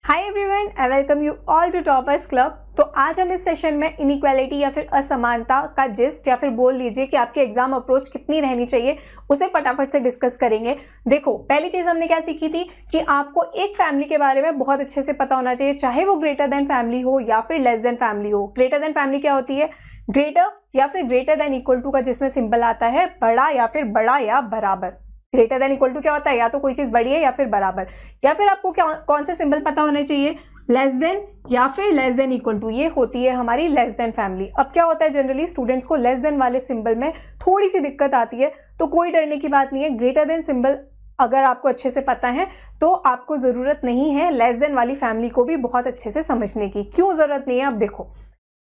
Hi everyone, I welcome you all to toppers club. तो आज हम इस सेशन में इनइक्वालिटी या फिर असमानता का जिस्ट या फिर बोल लीजिए कि आपकी एग्जाम अप्रोच कितनी रहनी चाहिए, उसे फटाफट से डिस्कस करेंगे। देखो, पहली चीज हमने क्या सीखी थी कि आपको एक फैमिली के बारे में बहुत अच्छे से पता होना चाहिए, चाहे वो ग्रेटर देन फैमिली हो या फिर लेस देन फैमिली हो। ग्रेटर देन फैमिली क्या होती है? ग्रेटर या फिर ग्रेटर देन इक्वल टू का जिसमें सिंबल आता है बड़ा या फिर बड़ा या बराबर। ग्रेटर देन इक्वल टू क्या होता है? या तो कोई चीज बड़ी है या फिर बराबर। या फिर आपको क्या कौन से सिंबल पता होने चाहिए? लेस देन या फिर लेस देन इक्वल टू। ये होती है हमारी लेस देन फैमिली। अब क्या होता है, जनरली स्टूडेंट्स को लेस देन वाले सिंबल में थोड़ी सी दिक्कत आती है, तो कोई डरने की बात नहीं है। ग्रेटर देन सिंबल अगर आपको अच्छे से पता है तो आपको जरूरत नहीं है लेस देन वाली फैमिली को भी बहुत अच्छे से समझने की। क्यों जरूरत नहीं है? अब देखो,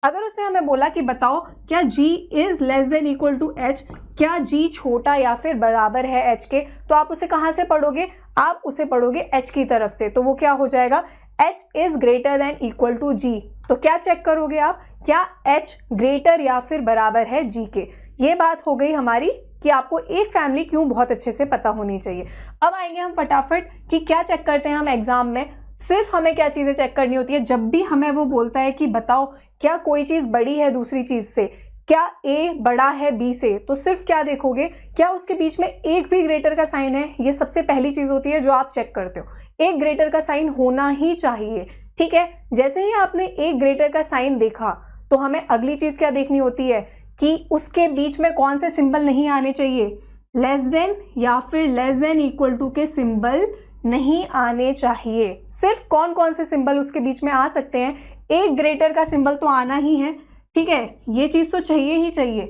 अगर उसने हमें बोला कि बताओ क्या g is less than equal to h, क्या g छोटा या फिर बराबर है h के, तो आप उसे कहाँ से पढ़ोगे? आप उसे पढ़ोगे h की तरफ से। तो वो क्या हो जाएगा? h is greater than equal to g। तो क्या चेक करोगे आप? क्या h ग्रेटर या फिर बराबर है g के। ये बात हो गई हमारी कि आपको एक फैमिली क्यों बहुत अच्छे से पता होनी चाहिए। अब आएंगे हम फटाफट कि क्या चेक करते हैं हम एग्जाम में। सिर्फ हमें क्या चीजें चेक करनी होती है? जब भी हमें वो बोलता है कि बताओ क्या कोई चीज बड़ी है दूसरी चीज से, क्या a बड़ा है b से, तो सिर्फ क्या देखोगे? क्या उसके बीच में एक भी ग्रेटर का साइन है? ये सबसे पहली चीज होती है जो आप चेक करते हो। एक ग्रेटर का साइन होना ही चाहिए, ठीक है। जैसे ही आपने एक ग्रेटर का साइन देखा तो हमें अगली चीज क्या देखनी होती है कि उसके बीच में कौन से सिंबल नहीं आने चाहिए? लेस देन या फिर लेस देन इक्वल टू के सिंबल नहीं आने चाहिए। सिर्फ कौन कौन से सिंबल उसके बीच में आ सकते हैं? एक ग्रेटर का सिंबल तो आना ही है, ठीक है, ये चीज तो चाहिए ही चाहिए,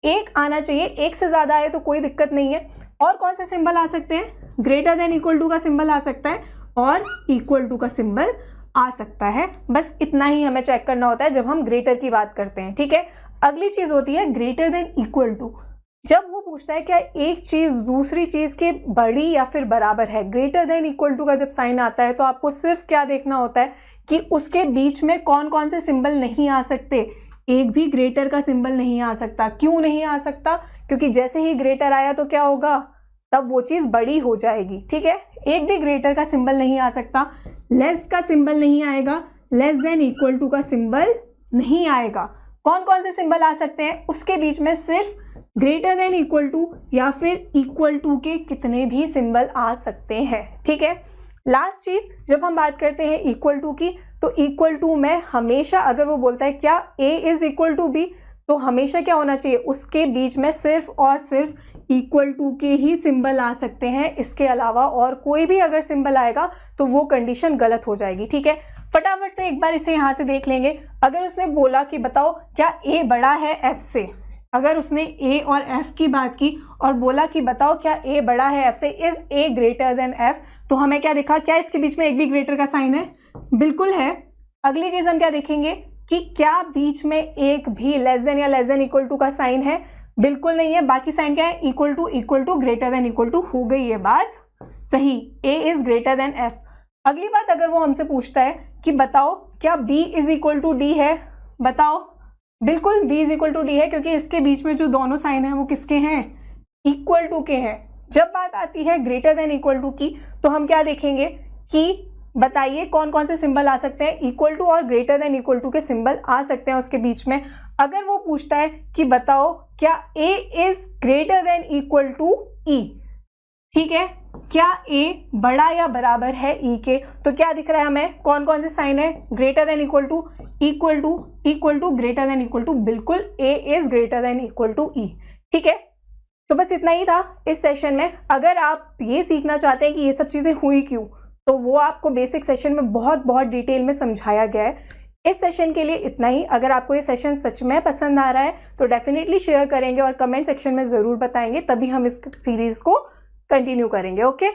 एक आना चाहिए। एक से ज्यादा आए तो कोई दिक्कत नहीं है। और कौन से सिंबल आ सकते हैं? ग्रेटर देन इक्वल टू का सिंबल आ सकता है और इक्वल टू का सिंबल आ सकता है। बस इतना ही हमें चेक करना होता है जब हम ग्रेटर की बात करते हैं, ठीक है। अगली चीज होती है ग्रेटर देन इक्वल टू। जब वो पूछता है क्या एक चीज दूसरी चीज के बड़ी या फिर बराबर है, ग्रेटर देन इक्वल टू का जब साइन आता है तो आपको सिर्फ क्या देखना होता है कि उसके बीच में कौन कौन से सिंबल नहीं आ सकते? एक भी ग्रेटर का सिंबल नहीं आ सकता। क्यों नहीं आ सकता? क्योंकि जैसे ही ग्रेटर आया तो क्या होगा? तब वो चीज बड़ी हो जाएगी, ठीक है। एक भी ग्रेटर का सिंबल नहीं आ सकता, लेस का सिंबल नहीं आएगा, लेस देन इक्वल टू का सिंबल नहीं आएगा। कौन कौन से सिंबल आ सकते हैं? उसके बीच में सिर्फ ग्रेटर देन इक्वल टू या फिर इक्वल टू के कितने भी सिंबल आ सकते हैं, ठीक है। लास्ट चीज, जब हम बात करते हैं इक्वल टू की, तो इक्वल टू में हमेशा अगर वो बोलता है क्या a is equal to b, तो हमेशा क्या होना चाहिए? उसके बीच में सिर्फ और सिर्फ इक्वल टू के ही सिंबल आ सकते हैं। इसके अलावा और कोई भी अगर सिंबल आएगा तो वो कंडीशन गलत हो जाएगी, ठीक है। फटाफट से एक बार इसे यहाँ से देख लेंगे। अगर उसने बोला कि बताओ क्या a बड़ा है f से, अगर उसने a और f की बात की और बोला कि बताओ क्या a बड़ा है f से, is a greater than f, तो हमें क्या देखा? क्या इसके बीच में एक भी ग्रेटर का साइन है? बिल्कुल है। अगली चीज हम क्या देखेंगे कि क्या बीच में एक भी लेस देन या लेस देन इक्वल टू का साइन है? बिल्कुल नहीं है। बाकी साइन क्या है? Equal to greater than equal to. हो गई ये बात सही, a is greater than f। अगली बात, अगर वो हमसे पूछता है कि बताओ क्या b is equal to d है, बताओ। बिल्कुल b is equal to d है, क्योंकि इसके बीच में जो दोनों साइन है वो किसके हैं? इक्वल टू के हैं। जब बात आती है ग्रेटर देन इक्वल टू की, तो हम क्या देखेंगे कि बताइए कौन कौन से सिंबल आ सकते हैं? इक्वल टू और ग्रेटर देन इक्वल टू के सिंबल आ सकते हैं उसके बीच में। अगर वो पूछता है कि बताओ क्या a is greater than equal to e, ठीक है, क्या a बड़ा या बराबर है e के, तो क्या दिख रहा है हमें? कौन कौन से साइन है? Greater than equal to, equal to, greater than equal to. बिल्कुल a is greater than equal to e, ठीक है। तो बस इतना ही था इस सेशन में। अगर आप ये सीखना चाहते हैं कि ये सब चीजें हुई क्यों, तो वो आपको बेसिक सेशन में बहुत बहुत डिटेल में समझाया गया है। इस सेशन के लिए इतना ही। अगर आपको ये सेशन सच में पसंद आ रहा है तो डेफिनेटली शेयर करेंगे और कमेंट सेक्शन में जरूर बताएंगे, तभी हम इस सीरीज को कंटिन्यू करेंगे। ओके।